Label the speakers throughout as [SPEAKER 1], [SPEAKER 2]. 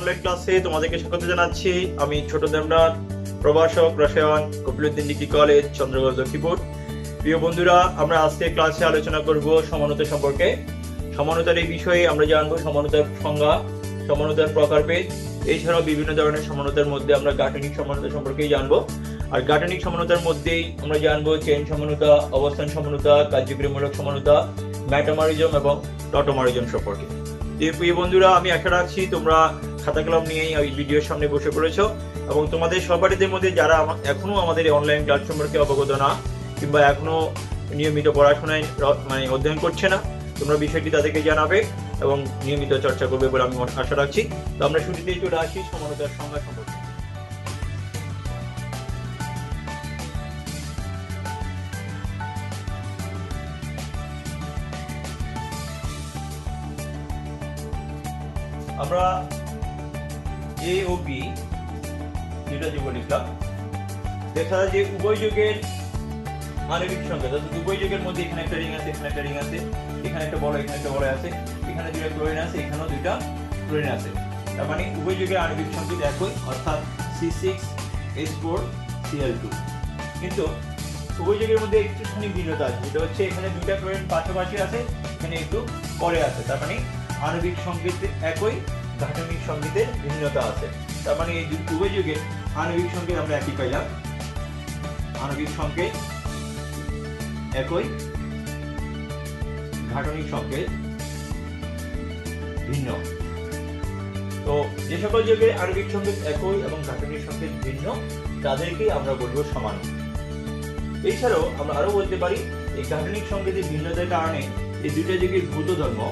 [SPEAKER 1] Online ক্লাসে তোমাদেরকে স্বাগত জানাচ্ছি। আমি ছোট দেবনাথ, প্রভাষক রসায়ন, কপিলউদ্দিন ডিগ্রি কলেজ, চন্দ্রগড়, লক্ষ্মীপুর। প্রিয় বন্ধুরা, আমরা আজকে ক্লাসে আলোচনা করব সমানতা সম্পর্কে। সমানতার এই বিষয়ে আমরা জানবো সমানতার সংজ্ঞা, সমানতার প্রকারভেদ, এছাড়াও বিভিন্ন ধরনের সমানতার মধ্যে আমরা গাঠনিক সমানতা সম্পর্কেই জানবো। আর গাঠনিক সমানতার মধ্যেই আমরা জানবো চেইন সমানতা, অবস্থান সমানতা, কার্যকরীমূলক সমানতা, মেটামরিজম এবং টটোমরিজম সম্পর্কে। প্রিয় বন্ধুরা, আমি আশা রাখছি তোমরা খাতা কলম নিয়েই এই ভিডিওর সামনে বসে পড়েছো এবং তোমাদের সবারদের মধ্যে যারা এখনো আমাদের অনলাইন ক্লাস সম্পর্কে অবগত না কিংবা এখনো নিয়মিত পড়াশোনায় অধ্যয়ন করছে না, তোমরা বিষয়টি তাদেরকে জানাবে এবং নিয়মিত চর্চা করবে বলে আমি আশা রাখছি। তো আমরা শুরুতেই চলে আসি সমানতার সংজ্ঞা সম্পর্কে। আমরা এ ও বি যেটা যে লিখলাম, দেখা যায় যে উভয় যুগের আণবিক সংখ্যা, উভয় যুগের মধ্যে এখানে একটা রিং আছে, এখানে একটা রিং আছে, এখানে একটা বড়, এখানে একটা বড় আছে, এখানে দুইটা ক্লোরিন আছে, এখানেও দুইটা ক্লোরিন আছে। তার মানে উভয় যুগের আণবিক সংখ্যা একই, অর্থাৎ C6H4Cl2। কিন্তু উভয় যুগের মধ্যে একটুখানি ভিন্নতা আছে, যেটা হচ্ছে এখানে দুইটা ক্লোরিন পাশাপাশি আছে, এখানে একটু পরে আছে। তার মানে আণবিক সংকেত একই, গাঠনিক সংকেতের ভিন্নতা আছে। তার মানে এই উভয় যুগের আণবিক সংকেত আমরা একই পাইলাম, আণবিক সংকেত একই, গাঠনিক সংকেত ভিন্ন। তো যে সকল যুগের আণবিক সংকেত একই এবং গাঠনিক সংকেত ভিন্ন, তাদেরকেই আমরা বলবো সমান। এছাড়াও আমরা আরো বলতে পারি এই গাঠনিক সংকেতের ভিন্নতার কারণে এই দুইটা যুগের ভৌত ধর্ম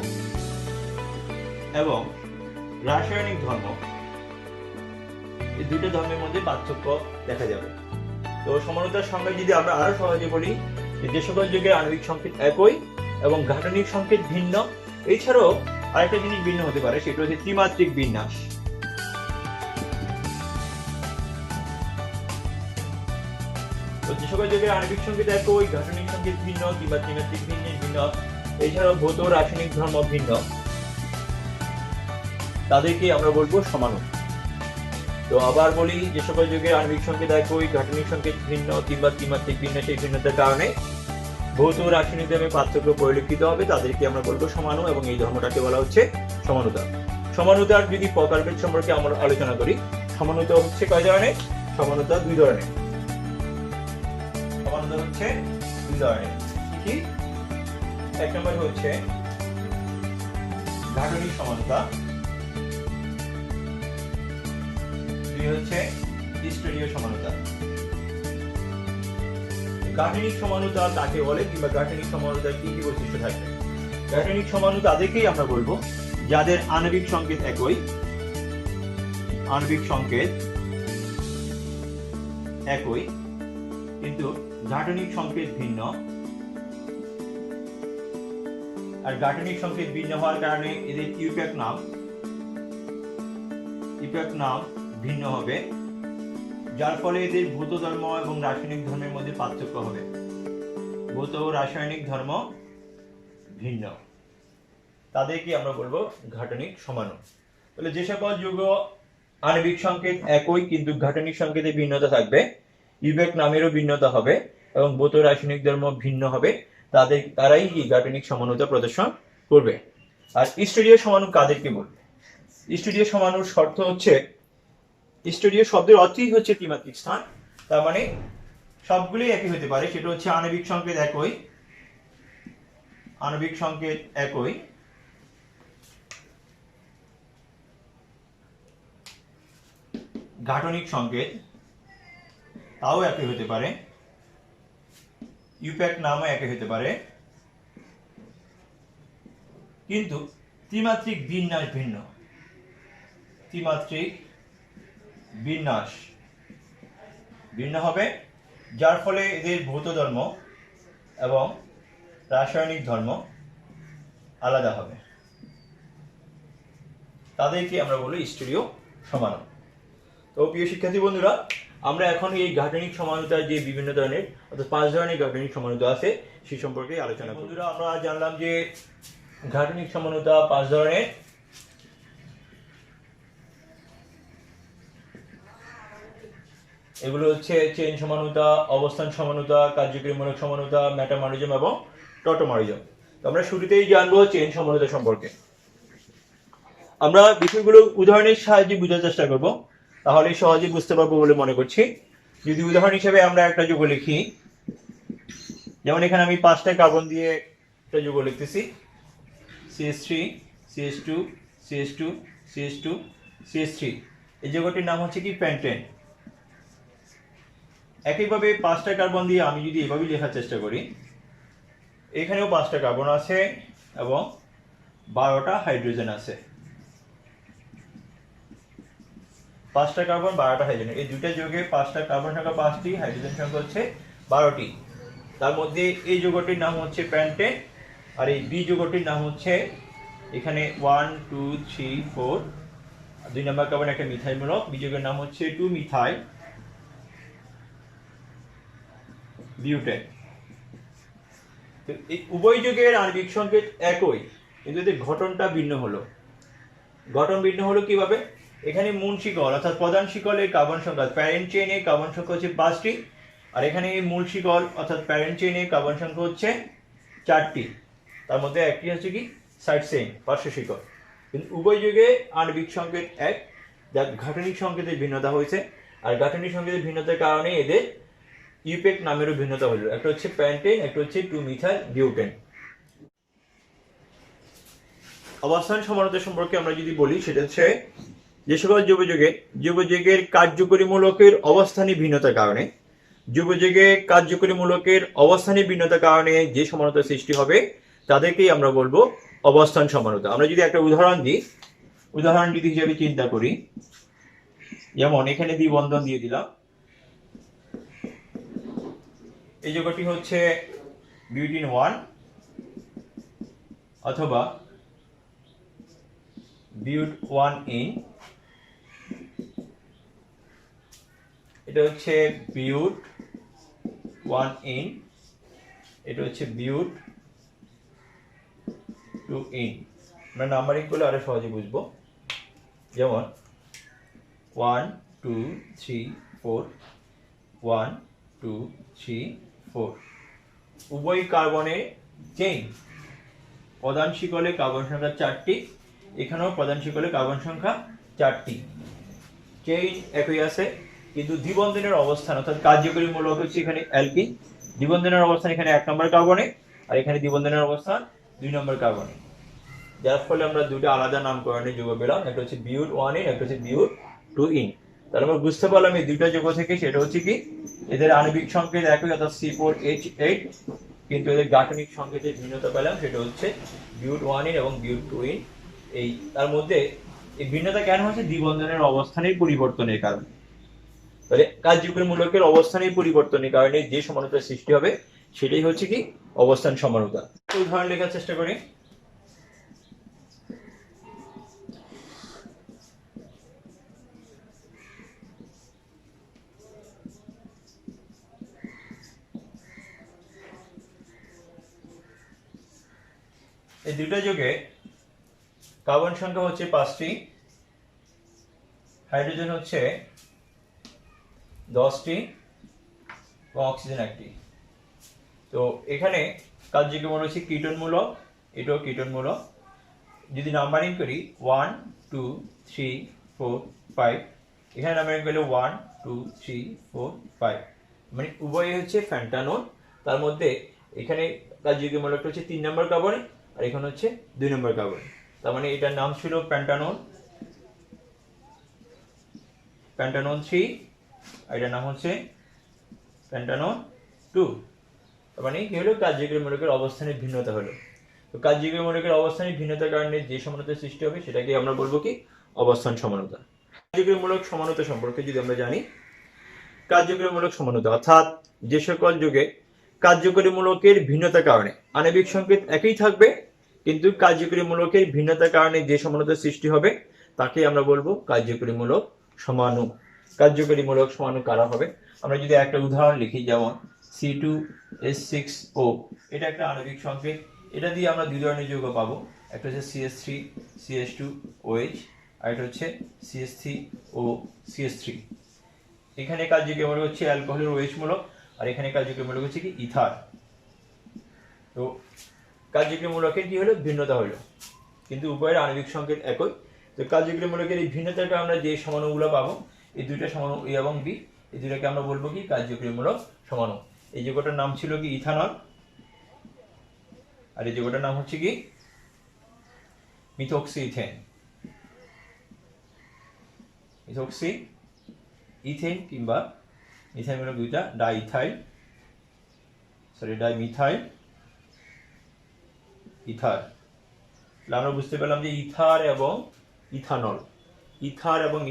[SPEAKER 1] এবং রাসায়নিক ধর্ম, এই দুটো ধর্মের মধ্যে পার্থক্য দেখা যাবে। তো সমানতার সংজ্ঞা যদি আমরা আরো সহজে বলি, যে সকল যুগের আণবিক সংকেত একই এবং গাঠনিক সংকেত ভিন্ন, এছাড়াও আরেকটা জিনিস ভিন্ন হতে পারে, সেটা হচ্ছে ত্রিমাত্রিক বিন্যাস। তো যে সকল যুগের আণবিক সংকেত একই, গাঠনিক সংকেত ভিন্ন কিংবা ত্রিমাত্রিক ভিন্ন, এছাড়াও ভৌত রাসায়নিক ধর্ম ভিন্ন, তাদেরকে আমরা বলবো সমানু। তো আবার বলি, যে সকল যুগের আণবিক সংকেত একই, গাঠনিক সংকেত ভিন্ন কিংবা ত্রিমাত্রিক ভিন্ন, সেই ভিন্নতার কারণে ভৌত রাসায়নিক ধর্মে পার্থক্য পরিলক্ষিত হবে, তাদেরকে আমরা বলবো সমানু এবং এই ধর্মটাকে বলা হচ্ছে সমানুতা। সমানুতার যদি প্রকারভেদ সম্পর্কে আমরা আলোচনা করি, সমানুতা হচ্ছে কয় ধরনের? সমানুতা দুই ধরনের। সমানুতা হচ্ছে দুই ধরনের। কি? এক নম্বর হচ্ছে গাঠনিক সমানুতা, দুই হচ্ছে স্টেরিও সমানুতা। গাঠনিক সমানুতা কাকে বলে কিংবা গাঠনিক সমানুতার কি কি বৈশিষ্ট্য থাকবে? গাঠনিক সমানুতা তাদেরকেই আমরা বলবো যাদের আণবিক সংকেত একই, আণবিক সংকেত একই কিন্তু গাঠনিক সংকেত ভিন্ন। আর গাঠনিক সংকেত ভিন্ন হওয়ার কারণে এদের ইউপ্যাক নাম ভিন্ন হবে, যার ফলে এদের ভৌত ধর্ম এবং রাসায়নিক ধর্মের মধ্যে পার্থক্য হবে। ভৌত ও রাসায়নিক ধর্ম ভিন্ন, তাদেরকে আমরা বলবো গাঠনিক সমানু। তাহলে যে সকল যুগ আণবিক সংকেত একই কিন্তু গাঠনিক সংকেতে ভিন্নতা থাকবে, ইউপ্যাক নামেরও ভিন্নতা হবে এবং ভৌত রাসায়নিক ধর্ম ভিন্ন হবে, তারাই এই গাঠনিক সমানুতা প্রদর্শন করবে। আর স্টেরিও সমানু কাদেরকে বলবে? স্টেরিও সমানুর শর্ত হচ্ছে, স্টেরিও শব্দের অর্থই হচ্ছে ত্রিমাত্রিক স্থান। তার মানে সবগুলোই একই হতে পারে, সেটা হচ্ছে আণবিক সংকেত একই, আণবিক সংকেত একই, গাঠনিক সংকেত তাও একই হতে পারে, ইউপ্যাক নামও একই হতে পারে, কিন্তু ত্রিমাত্রিক বিন্যাস ভিন্ন। ত্রিমাত্রিক বিন্যাস ভিন্ন হবে, যার ফলে এদের ভৌত ধর্ম এবং রাসায়নিক ধর্ম আলাদা হবে, তাদেরকে আমরা বলি স্টেরিও সমানু। তো প্রিয় শিক্ষার্থী বন্ধুরা, আমরা এখন এই গাঠনিক সমানুতার যে বিভিন্ন ধরনের অর্থাৎ 5 ধরনের গাঠনিক সমানুতা আছে সেই সম্পর্কে আলোচনা করব। বন্ধুরা, আমরা জানলাম যে গাঠনিক সমানুতা 5 ধরনের। এগুলো হচ্ছে চেইন সমানুতা, অবস্থান সমানুতা, কার্যকরীমূলক সমানুতা, মেটামরিজম এবং টটোমরিজম। তো আমরা শুরুতেই জানবো চেইন সমানুতা সম্পর্কে। আমরা বিষয়গুলো উদাহরণের সাহায্যে বোঝার চেষ্টা করব, তাহলে সহজে বুঝতে পারবো বলে মনে করছি। যদি উদাহরণ হিসেবে আমরা একটা যৌগ লিখি, যেমন এখানে আমি 5টা কার্বন দিয়ে একটা যৌগ লিখতেছি, CH3 CH2 CH2 CH2 CH3। এই যৌগটির নাম হচ্ছে কি প্যান্টেন। একইভাবে 5টা কার্বন দিয়ে আমি যদি এভাবে লেখার চেষ্টা করি, এখানেও 5টা কার্বন আছে এবং 12টা হাইড্রোজেন আছে। 5টা কার্বন 12টা হাইড্রোজেন, এই দুইটা যৌগে 5টা কার্বন সংখ্যা 5টি, হাইড্রোজেন সংখ্যা হচ্ছে 12টি। তার মধ্যে এই যৌগটির নাম হচ্ছে প্যান্টেন, আর এই বি যৌগটির নাম হচ্ছে এখানে 1 2 3 4, 2 নম্বর কার্বন একটা মিথাইল মূলক, বি যৌগের নাম হচ্ছে 2 মিথাইল বিউটেন। তো এই উভয় যৌগের আণবিক সংকেত একই, কিন্তু এদের গঠনটা ভিন্ন হলো। গঠন ভিন্ন হলো কিভাবে? এখানে মূল শিকল অর্থাৎ প্রধান শিকলের কার্বন সংখ্যা, প্যারেন্ট চেইনে কার্বন সংখ্যা হচ্ছে 5টি, আর এখানে মূল শিকল অর্থাৎ প্যারেন্ট চেইনে কার্বন সংখ্যা হচ্ছে 4টি। তার মধ্যে একটি হচ্ছে কি সাইড চেইন, পার্শ্ব শিকল। কিন্তু উভয় যৌগে আণবিক সংকেত এক, যার গাঠনিক সংকেতের ভিন্নতা হয়েছে, আর গাঠনিক সংকেতের ভিন্নতার কারণে এদের ইউপেক নামেরও ভিন্নতা হলো। একটা হচ্ছে প্যান্টেন, একটা হচ্ছে 2 মিথাইল বিউটেন। অবস্থান সমানুতা সম্পর্কে আমরা যদি বলি, সেটা হচ্ছে যে সকল যৌগযৌগের কার্যকরী মূলকের অবস্থানী ভিন্নতার কারণে, যৌগযৌগের কার্যকরী মূলকের অবস্থানী ভিন্নতার কারণে যে সমানুতা সৃষ্টি হবে তাদেরকেই আমরা বলবো অবস্থান সমানুতা। আমরা যদি একটা উদাহরণ দিই, উদাহরণ যদি হিসেবে চিন্তা করি, যেমন এখানে দ্বিবন্ধন দিয়ে দিলাম, এই যৌগটি হচ্ছে বিউটিন 1 অথবা বিউট 1 ইন, এটা হচ্ছে বিউট 1 ইন, এটা হচ্ছে বিউট 2 ইন। আমরা নাম্বারিং করলে আরো সহজে বুঝবো। যেমন 1 2 3 4, 1 2 3 4। উভয় কার্বনের চেইন, প্রধান শিকলে কার্বন সংখ্যা 4টি, এখানেও প্রধান শিকলে কার্বন সংখ্যা 4টি। চেইন একই আছে, কিন্তু দ্বিবন্ধনের অবস্থান অর্থাৎ কার্যকরী মূলক হচ্ছে এখানে অ্যালকিন, দ্বিবন্ধনের অবস্থান এখানে 1 নম্বর কার্বনে, আর এখানে দ্বিবন্ধনের অবস্থান 2 নম্বর কার্বনে। যার ফলে আমরা দুটো আলাদা নামকরণের যৌগ পেলাম, একটা হচ্ছে বিউট 1 ইন, একটা হচ্ছে বিউট 2 ইন। তাহলে আমরা বুঝতে পারলাম এই দুইটা যৌগ থেকে, সেটা হচ্ছে কি এদের আণবিক সংকেত একই অর্থাৎ C4H8, কিন্তু এদের গাঠনিক সংকেতের ভিন্নতা পেলাম, সেটা হচ্ছে বিউট 1 ইন এবং বিউট 2 ইন। এই তার মধ্যে এই ভিন্নতা কেন হচ্ছে? দ্বিবন্ধনের অবস্থানের পরিবর্তনের কারণে। তাহলে কার্যকরী মূলকের অবস্থানের পরিবর্তনের কারণে যে সমানুতার সৃষ্টি হবে সেটাই হচ্ছে কি অবস্থান সমানুতা। উদাহরণ লেখার চেষ্টা করি। এই দুটো যৌগে কার্বন সংখ্যা হচ্ছে 5টি, হাইড্রোজেন হচ্ছে 10টি এবং অক্সিজেন 1টি। তো এখানে কার্যকরী মূলক হচ্ছে কিটোন মূলক, এটাও কিটোন মূলক। যদি নাম্বারিং করি 1 2 3 4 5, এখানে নাম্বারিং করলে 1 2 3 4 5, মানে উভয়ই হচ্ছে ফ্যান্টানোন। তার মধ্যে এখানে কার্যকরী মূলকটা হচ্ছে 3 নম্বর কার্বনে, আর এখানে হচ্ছে 2 নম্বর কার্বনে। তার মানে এটার নাম ছিল প্যান্টানোন 3, আর এটার নাম হচ্ছে প্যান্টানোন 2। তার মানে কি হলো? কার্যকরী মূলকের অবস্থানের ভিন্নতা হলো। তো কার্যকরী মূলকের অবস্থানের ভিন্নতার কারণে যে সমানুতা সৃষ্টি হবে সেটাকে আমরা বলবো কি অবস্থান সমানুতা। কার্যকরী মূলক সমানুতা সম্পর্কে যদি আমরা জানি, কার্যকরী মূলক সমানুতা অর্থাৎ যে সকল যৌগে কার্যকরী মূলকের ভিন্নতার কারণে আণবিক সংকেত একই থাকবে, কিন্তু কার্যকরী মূলকের ভিন্নতার কারণে যে সমানুতা সৃষ্টি হবে তাকে আমরা বলবো কার্যকরী মূলক সমাণু। কার্যকরী মূলক সমাণু কারা হবে? আমরা যদি একটা উদাহরণ লিখি, যেমন C2H6O, এটা একটা আণবিক সংকেত। এটা দিয়ে আমরা দুই ধরনের যৌগ পাবো, একটা হচ্ছে CH3 CH2OH, আর এটা হচ্ছে CH3O CH3। এখানে কার্যকরী মূলক হচ্ছে অ্যালকোহলের OH মূলক, আর এখানে কার্যকরী মূলক হচ্ছে কি ইথার। তো কার্যকরী মূলকের কি হলো, ভিন্নতা হলো, কিন্তু উভয়ের আণবিক সংকেত একই। তো কার্যকরী মূলকের এই ভিন্নতাটা আমরা যে সমাণুগুলো পাবো, এই দুইটা সমাণু এ এবং বি, এই দুইটাকে আমরা বলবো কি কার্যকরী মূলক সমাণু। এই যৌগটার নাম ছিল কি ইথানল, আর এই যৌগটার নাম হচ্ছে কি মিথক্সি ইথেন। মিথক্সি ইথেন কিংবা ইথাইল মূলক দুইটা ডাইমিথাইল ইথার। আমরা বুঝতে পারলাম যে ইথার এবং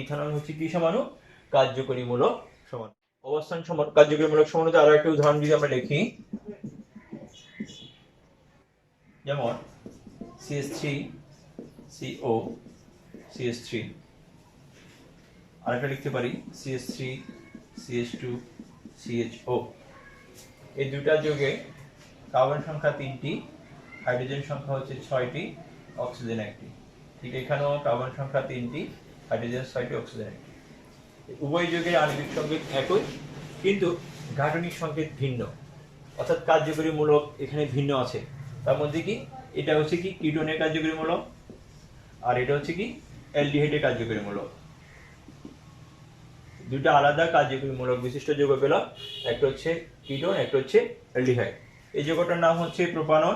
[SPEAKER 1] ইথানল হচ্ছে কি সমাণু, কার্যকরী মূলক সমাণু। অবস্থান কার্যকরী মূলক সমাণুতে আরো একটা উদাহরণ যদি আমরা লিখি, যেমন CH3CO CH3, আরেকটা লিখতে পারি CH3 CH2 CHO। এই দুটা যৌগে কার্বন সংখ্যা 3টি, হাইড্রোজেন সংখ্যা হচ্ছে 6টি, অক্সিজেন 1টি। ঠিক এখানেও কার্বন সংখ্যা 3টি, হাইড্রোজেন 6টি, অক্সিজেন 1টি। উভয় যৌগের আণবিক সংকেত একই, কিন্তু গাঠনিক সংকেত ভিন্ন, অর্থাৎ কার্যকরী মূলক এখানে ভিন্ন আছে। তার মধ্যে কি, এটা হচ্ছে কি কিটোনের কার্যকরী মূলক, আর এটা হচ্ছে কি অ্যালডিহাইডের কার্যকরী মূলক। দুইটা আলাদা কার্যকরী মূলক বিশিষ্ট যৌগ পেলাম, একটা হচ্ছে কিটোন, একটা হচ্ছে অ্যালডিহাইড। এই যৌগটার নাম হচ্ছে প্রোপানন,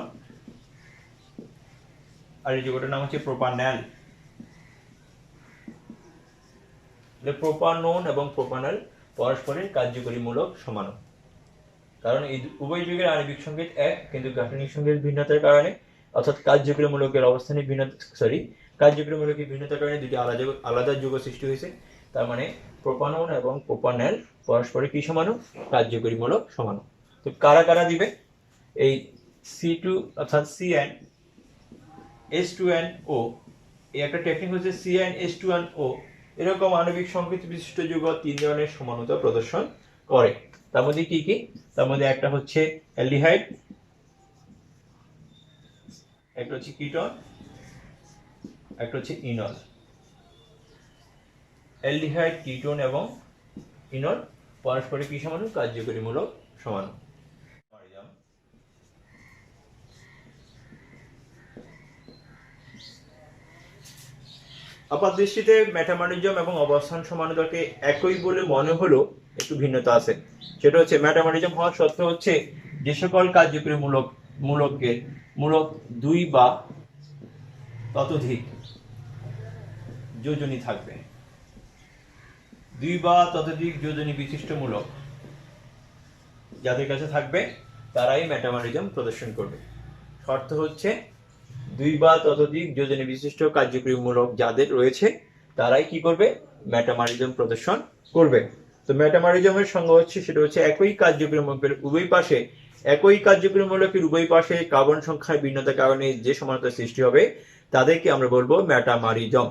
[SPEAKER 1] আর এই যৌগটার নাম হচ্ছে প্রোপানল। প্রোপানন এবং প্রোপানল পরস্পরের কার্যকরী মূলক সমাণু, কারণ এই উভয় যৌগের আণবিক সংকেত এক, কিন্তু গাঠনিক সংকেত ভিন্নতার কারণে, অর্থাৎ কার্যকরী মূলকের অবস্থানের কার্যকরী মূলকের ভিন্নতার কারণে দুটি আলাদা যৌগ সৃষ্টি হয়েছে। তার মানে প্রোপানন এবং প্রোপানল পরস্পরের কি সমাণু, কার্যকরী মূলক সমাণু। তো কারা কারা দিবে, এই C2 অর্থাৎ CnH2nO, এই একটা টেকনিক হচ্ছে CnH2nO, এরকম আণবিক সংকেত বিশিষ্ট যৌগ 3 ধরনের সমানুতা প্রদর্শন করে। তার মধ্যে কি কি, তার মধ্যে একটা হচ্ছে অ্যালডিহাইড, একটা হচ্ছে কিটোন, একটা হচ্ছে ইনল। অ্যালডিহাইড, কিটোন এবং ইনল পরস্পরের কি সমাণু, কার্যকরী মূলক সমাণু। আপাত দৃষ্টিতে মেটামরিজম এবং অবস্থান সমানুতাকে একই বলে মনে হলো, একটু ভিন্নতা আছে। সেটা হচ্ছে মেটামরিজম হওয়ার সত্ত্বেও হচ্ছে যে সকল কার্যকরী মূলক 2 বা ততোধিক যোজনী থাকবে, 2 বা ততোধিক যোজনী বিশিষ্ট মূলক যাদের কাছে থাকবে তারাই মেটামরিজম প্রদর্শন করবে। শর্ত হচ্ছে 2 বা ততোধিক যোজনী বিশিষ্ট কার্যকরী মূলক যাদের রয়েছে তারাই কি করবে, মেটামরিজম প্রদর্শন করবে। তো মেটামরিজমের সংজ্ঞা হচ্ছে, সেটা হচ্ছে একই কার্যকরী মূলকের উভয় পাশে কার্বন সংখ্যার ভিন্নতার কারণে যে সমানতা সৃষ্টি হবে তাদেরকে আমরা বলবো মেটামরিজম।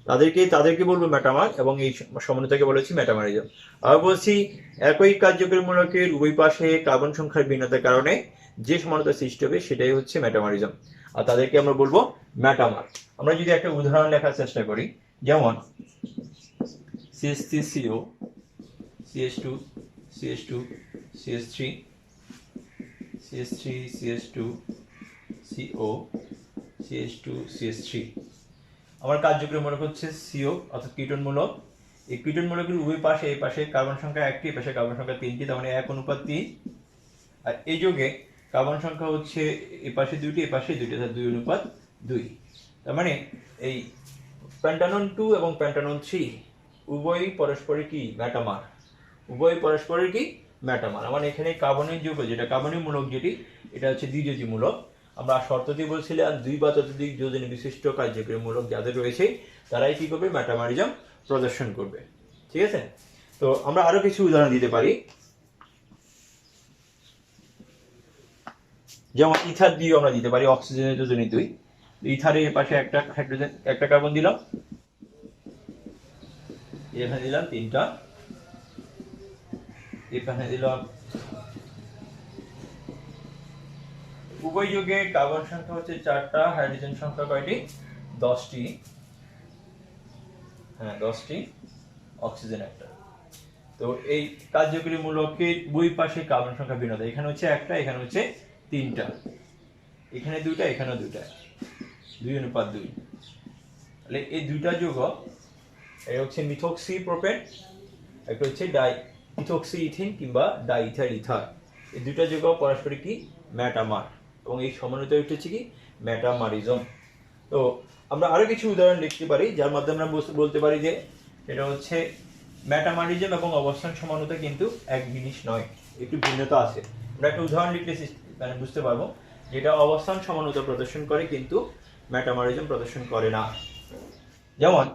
[SPEAKER 1] তাদেরকে বলবো মেটামার, এবং এই সমানতাকে বলেছি মেটামরিজম। আর বলছি, একই কার্যকরী মূলকের উভয় পাশে কার্বন সংখ্যার ভিন্নতার কারণে যে সমানতা সৃষ্টি হবে সেটাই হচ্ছে মেটামরিজম, আর তাদেরকে আমরা বলবো মেটামার। আমরা যদি একটা উদাহরণ লেখার চেষ্টা করি, যেমন CH3CO CH2 CH2 CH3 CH3 CH2 CO CH2 CH3। আমার কার্যকরী মূলক হচ্ছে CO অর্থাৎ কিটোন মূলক। এই কিটোন মূলকের উভয় পাশে, এই পাশে কার্বন সংখ্যা 1টি, এই পাশে কার্বন সংখ্যা 3টি, তার মানে 1:3। আর এই যোগে কার্বন সংখ্যা হচ্ছে এই পাশে 2টি, এই পাশে 2টি, অর্থাৎ 2:2। তার মানে এই পেন্টানন 2 এবং পেন্টানন 3 উভয়ই পরস্পরের কি, মেটামার। আমার এখানে কার্বনের যৌগ, যেটা কার্বনের মূলক যেটি, এটা হচ্ছে দ্বিযোজী মূলক। আমরা শর্ত দিয়ে বলছিলাম 2 বা ততোধিক যোজনী বিশিষ্ট কার্যকরী মূলক যাদের রয়েছে তারাই কি করবে, মেটামরিজম প্রদর্শন করবে। ঠিক আছে, তো আমরা আরো কিছু উদাহরণ দিতে পারি, যেমন ইথার দিয়ে আমরা দিতে পারি অক্সিজেনের যোজনী 2। ইথারের পাশে একটা হাইড্রোজেন, একটা কার্বন দিলাম, এখানে দিলাম 3টা, এখানে দিলাম। উভয় যৌগে কার্বন সংখ্যা হচ্ছে 4টা, হাইড্রোজেন সংখ্যা কয়টি, 10টি, অক্সিজেন একটা। তো এই কার্যকরীমূলকের দুই পাশে কার্বন সংখ্যা ভিন্নতা, এখানে হচ্ছে একটা, এখানে হচ্ছে তিনটা, এখানে দুইটা, এখানেও দুইটা, 2:2। তাহলে এই দুইটা যৌগ, এটা হচ্ছে মিথক্সি প্রোপেন, একটা হচ্ছে ডাই ইথক্সি ইথিন কিংবা ডাইইথাইল ইথার। এই দুইটা যৌগ পারস্পরিক কি মেটামার, এবং এই সমানুতা হচ্ছে কি মেটামারিজম। তো আমরা আরো কিছু উদাহরণ লিখতে পারি যার মাধ্যমে আমরা বলতে পারি যে এটা হচ্ছে মেটামারিজম এবং অবস্থান সমানুতা কিন্তু এক জিনিস নয়, একটু ভিন্নতা আছে। আমরা একটা উদাহরণ লিখলে মানে বুঝতে পারবো যেটা অবস্থান সমানুতা প্রদর্শন করে কিন্তু মেটামারিজম প্রদর্শন করে না। যেমন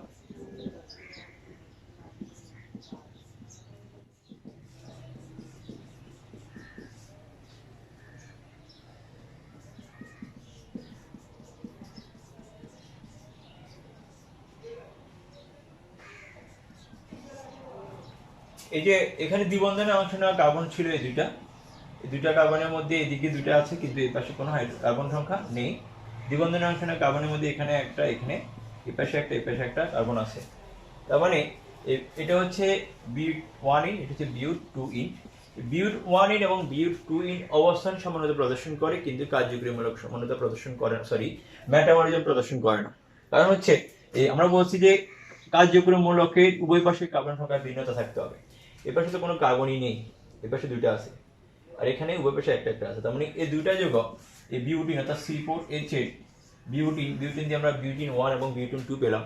[SPEAKER 1] এই যে এখানে দ্বিবন্ধনে অংশ নেওয়া কার্বন ছিল এই দুইটা কার্বনের মধ্যে এদিকে দুইটা আছে কিন্তু এই পাশে কোনো কার্বন সংখ্যা নেই। দ্বিবন্ধনে অংশ নেওয়া কার্বনের মধ্যে এখানে একটা, এখানে এই পাশে একটা, এই পাশে একটা কার্বন আছে। তার মানে এটা হচ্ছে বিউট 1 ইন, এটা হচ্ছে বিউট 2 ইন। বিউট 1 ইন এবং বিউট 2 ইন অবস্থান সমানুতা প্রদর্শন করে কিন্তু কার্যকরীমূলক সমানুতা প্রদর্শন করে না, সরি মেটামরিজম প্রদর্শন করে না। কারণ হচ্ছে এই আমরা বলছি যে কার্যকরীমূলকের উভয় পাশে কার্বন সংখ্যার ভিন্নতা থাকতে হবে। এই পাশে তো কোনো কার্বনই নেই, এই পাশে দুইটা আছে, আর এখানে উভয় পাশে একটা একটা আছে। তার মানে এই দুইটা যৌগ, এই বিউটিন অর্থাৎ C4H8 বিউটিন দিয়ে আমরা বিউটিন 1 এবং বিউটিন 2 পেলাম,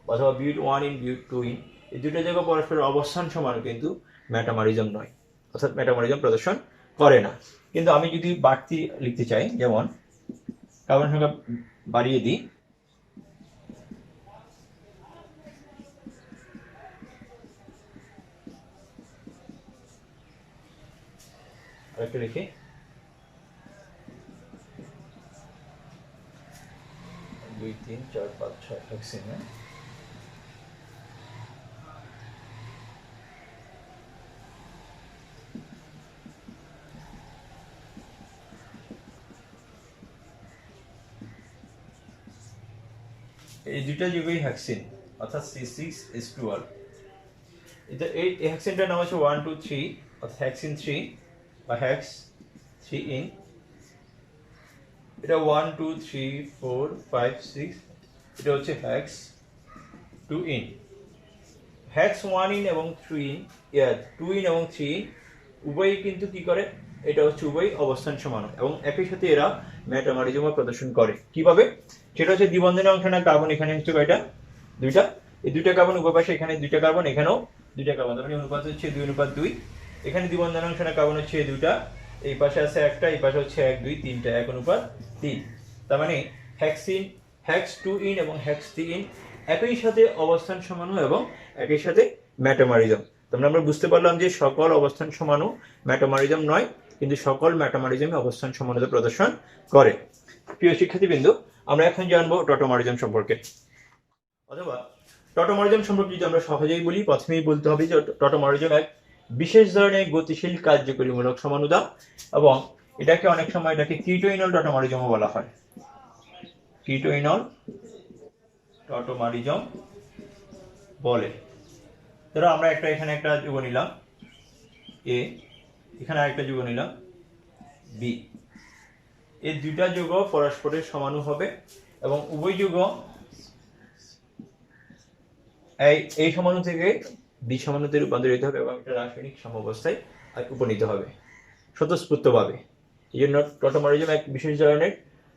[SPEAKER 1] অথবা বিউট 1 ইন বিউট 2 ইন, এই দুইটা যৌগ পরস্পরের অবস্থান সমান কিন্তু মেটামারিজম নয়, অর্থাৎ মেটামারিজম প্রদর্শন করে না। কিন্তু আমি যদি বাড়তি লিখতে চাই, যেমন কার্বন সংখ্যা বাড়িয়ে দিই, আরেকটা লিখি, দুই তিন চার পাঁচ ছয় হেক্সেন। এই দুইটা যৌগই হেক্সিন অর্থাৎ C6H12। এই হেক্সিনটার নাম হচ্ছে 1 2 3 অর্থাৎ হেক্সিন 3 বা হেক্স 3 ইন। এটা 1 2 3 4 5 6, এটা হচ্ছে হেক্স 2 ইন। হেক্স 1 ইন এবং 3 ইন, 2 ইন এবং 3 ইন উভয়ই কিন্তু কি করে, এটা হচ্ছে উভয় অবস্থান সমান এবং একই সাথে এরা মেটামরিজম প্রদর্শন করে। কিভাবে? সেটা হচ্ছে দ্বিবন্ধনে অংশ নেওয়া কার্বন, এখানে হচ্ছে কয়টা, দুইটা, এই দুইটা কার্বন উভয় পাশে, এখানে দুইটা কার্বন, এখানেও দুইটা কার্বন, তার মানে অনুপাত হচ্ছে 2:2। এখানে দ্বিবন্ধনে অংশ নেওয়া কার্বন হচ্ছে দুইটা, এই পাশে আছে একটা, এই পাশে হচ্ছে 1 2 3টা, 1:3। তার মানে হেক্সিন হেক্স 2 ইন এবং হেক্স 3 ইন একই সাথে অবস্থান সমান এবং একই সাথে মেটামরিজম। তোমরা আমরা বুঝতে পারলাম যে সকল অবস্থান সমানু মেটামরিজম নয়, কিন্তু সকল মেটামরিজমে অবস্থান সমানতা প্রদর্শন করে। প্রিয় শিক্ষার্থীবৃন্দ, আমরা এখন জানবো টটোমারিজম সম্পর্কে। অথবা টটোমারিজম সম্পর্কে যদি আমরা সহজেই বলি, প্রথমেই বলতে হবে যে টটোমারিজম এক বিশেষ ধরনের গতিশীল কার্যকরীমূলক সমানুতা, এবং এটাকে অনেক সময় এটাকে কিটোইনল টটোমারিজমও বলা হয়। কিটোইনল টটোমারিজম বলে। ধরো আমরা এখানে একটা যৌগ নিলাম এ, এখানে আরেকটা যৌগ নিলাম বি। এই দুইটা যৌগ পরস্পরের সমানু হবে এবং উভয় যৌগ এই সমাণু থেকে বি সমাণুতে রূপান্তরিত হবে এবং একটা রাসায়নিক সাম্যাবস্থায় উপনীত হবে স্বতঃস্ফূর্তভাবে। এই জন্য টটোমারিজম এক বিশেষ ধরনের,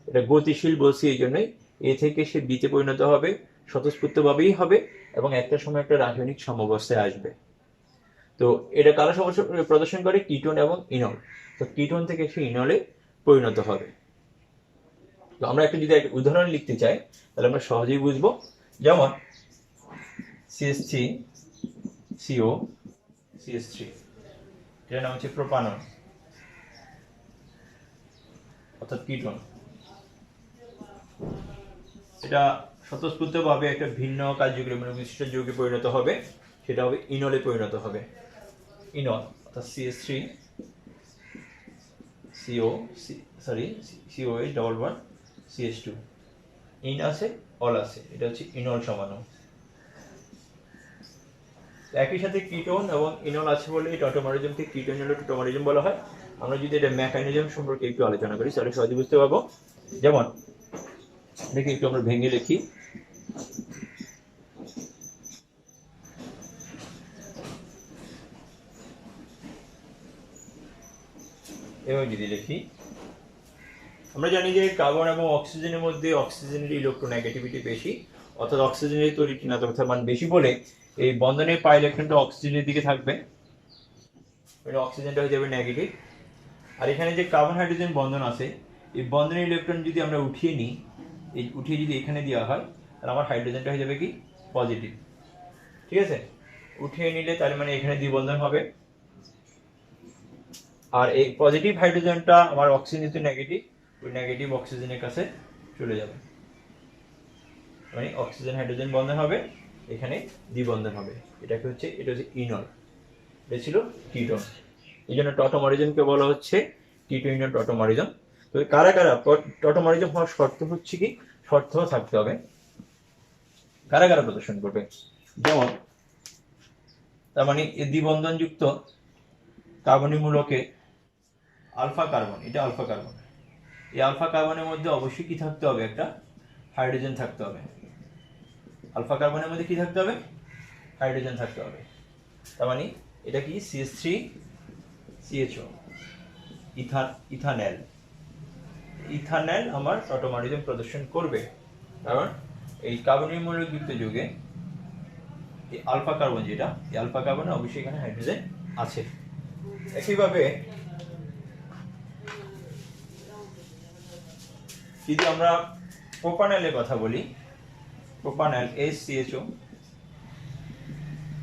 [SPEAKER 1] এটা গতিশীল বলছি এই জন্যই, এ থেকে সে বিতে পরিণত হবে, স্বতঃস্ফূর্তভাবেই হবে এবং একটা সময় একটা রাসায়নিক সাম্যাবস্থায় আসবে। তো এটা কারা সমস্যা প্রদর্শন করে, কিটোন এবং ইনল। তো কিটোন থেকে সে ইনলে পরিণত হবে। তো আমরা একটা যদি একটা উদাহরণ লিখতে চাই তাহলে আমরা সহজেই বুঝবো। যেমন CH3 CO CH3, এটার নাম হচ্ছে প্রোপানন অর্থাৎ কিটোন। এটা স্বতঃস্ফূর্তভাবে একটা ভিন্ন কার্যকরী বিশিষ্ট যৌগে পরিণত হবে, সেটা হবে ইনলে পরিণত হবে। ইনল অর্থাৎ CH3 COH double bond CH2, in আছে অল আছে, এটা হচ্ছে ইনল সমাণু। একই সাথে কিটোন এবং ইনল আছে বলে এই টটোমারিজমকে কিটোন ইনল টোটোমারিজম বলা হয়। আমরা যদি এটা মেকানিজম সম্পর্কে একটু আলোচনা করি তাহলে সহজে বুঝতে পারবো। যেমন দেখি একটু আমরা ভেঙে লিখি। এবার যদি লিখি, আমরা জানি যে কার্বন এবং অক্সিজেনের মধ্যে অক্সিজেনের ইলেকট্রোনেগেটিভিটি বেশি, অর্থাৎ অক্সিজেনের তড়িৎ ঋণাত্মকতার মান বেশি বলে এই বন্ধনের পাই ইলেকট্রনটা অক্সিজেনের দিকে থাকবে, অক্সিজেনটা হয়ে যাবে নেগেটিভ। আর এখানে যে কার্বন হাইড্রোজেন বন্ধন আছে, এই বন্ধনের ইলেকট্রন যদি আমরা উঠিয়ে নিই, এই উঠিয়ে যদি এখানে দেওয়া হয় তাহলে আমার হাইড্রোজেনটা হয়ে যাবে কি পজিটিভ। ঠিক আছে, উঠিয়ে নিলে তার মানে এখানে দ্বিবন্ধন হবে, আর এই পজিটিভ হাইড্রোজেনটা আমার অক্সিজেন যেহেতু নেগেটিভ, ওই নেগেটিভ অক্সিজেনের কাছে চলে যাবে, মানে অক্সিজেন হাইড্রোজেন বন্ধন হবে, এখানে দ্বিবন্ধন হবে। এটা হচ্ছে ইনল, এটা ছিল কিটোন। এই জন্য টটোমারিজমকে বলা হচ্ছে কিটোন ইনল টটোমারিজম। তো কারা কারা টটোমারিজম হওয়ার শর্ত হচ্ছে কি, শর্ত থাকতে হবে কারা কারা প্রদর্শন করবে। যেমন তার মানে এই দ্বিবন্ধন যুক্ত কার্বনিক মূলকে আলফা কার্বন, এটা আলফা কার্বন, এই আলফা কার্বনের মধ্যে অবশ্যই কি থাকতে হবে, একটা হাইড্রোজেন থাকতে হবে। আলফা কার্বনের মধ্যে কি থাকতে হবে, হাইড্রোজেন থাকতে হবে। তার মানে এটা কি CH3CHO, ইথানেল। ইথানেল আমার টটোমারিজম প্রদর্শন করবে, কারণ এই কার্বনিক মৌলিক যুক্ত যুগে এই আলফা কার্বন যেটা, এই আলফা কার্বনে অবশ্যই এখানে হাইড্রোজেন আছে। একইভাবে যদি আমরা প্রোপানলের কথা বলি, প্রোপানল HCHO,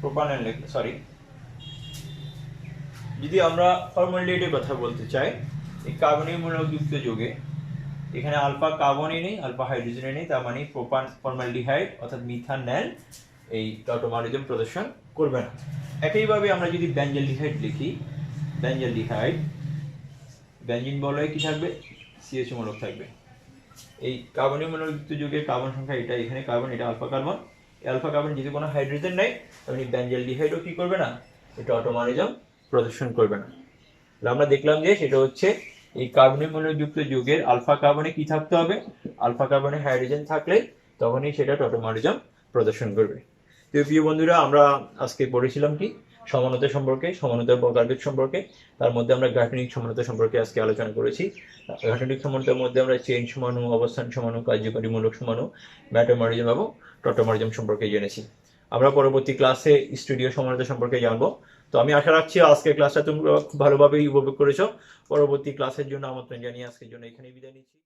[SPEAKER 1] প্রোপানল সরি, যদি আমরা ফর্মালডিহাইডের কথা বলতে চাই, এই কার্বনিক মূলক যুক্ত যুগে এখানে আলফা কার্বনই নেই, আলফা হাইড্রোজেনই নেই, তার মানে প্রোপান ফর্মালডিহাইড অর্থাৎ মিথানল এই টটোমারিজম প্রদর্শন করবে না। একইভাবে আমরা যদি বেঞ্জালডিহাইড লিখি, বেঞ্জালডিহাইড, বেঞ্জিন বলয়ে কি থাকবে, CH মূলক থাকবে। এই কার্বনিক মূলক যুক্ত যুগের কার্বন সংখ্যা এটা, এখানে কার্বন, এটা আলফা কার্বন। এই আলফা কার্বন যদি কোনো হাইড্রোজেন নেই, তাহলে বেঞ্জালডিহাইডও কি করবে না, এটা টটোমারিজম প্রদর্শন করবে না। আমরা দেখলাম যে সেটা হচ্ছে এই কার্বনিক মূলক যুক্ত যুগের আলফা কার্বনে কি থাকতে হবে, আলফা কার্বনে হাইড্রোজেন থাকলে তখনই সেটা টটোমারিজম প্রদর্শন করবে। তো প্রিয় বন্ধুরা, আমরা আজকে পড়েছিলাম কি সমানতা সম্পর্কে, সমানতার প্রকারভেদ সম্পর্কে। তার মধ্যে আমরা গাঠনিক সমানতা সম্পর্কে আজকে আলোচনা করেছি। গাঠনিক সমানতার মধ্যে আমরা চেইন সমাণু, অবস্থান সমাণু, কার্যকরী মূলক সমাণু, মেটামরিজম এবং টটোমারিজম সম্পর্কে জেনেছি। আমরা পরবর্তী ক্লাসে স্টুডিও সমানতা সম্পর্কে জানবো। তো আমি আশা রাখছি আজকের ক্লাসটা তোমরা খুব ভালোভাবেই উপভোগ করেছো। পরবর্তী ক্লাসের জন্য আমন্ত্রণ জানিয়ে আজকের জন্য এখানেই বিদায় নিচ্ছি।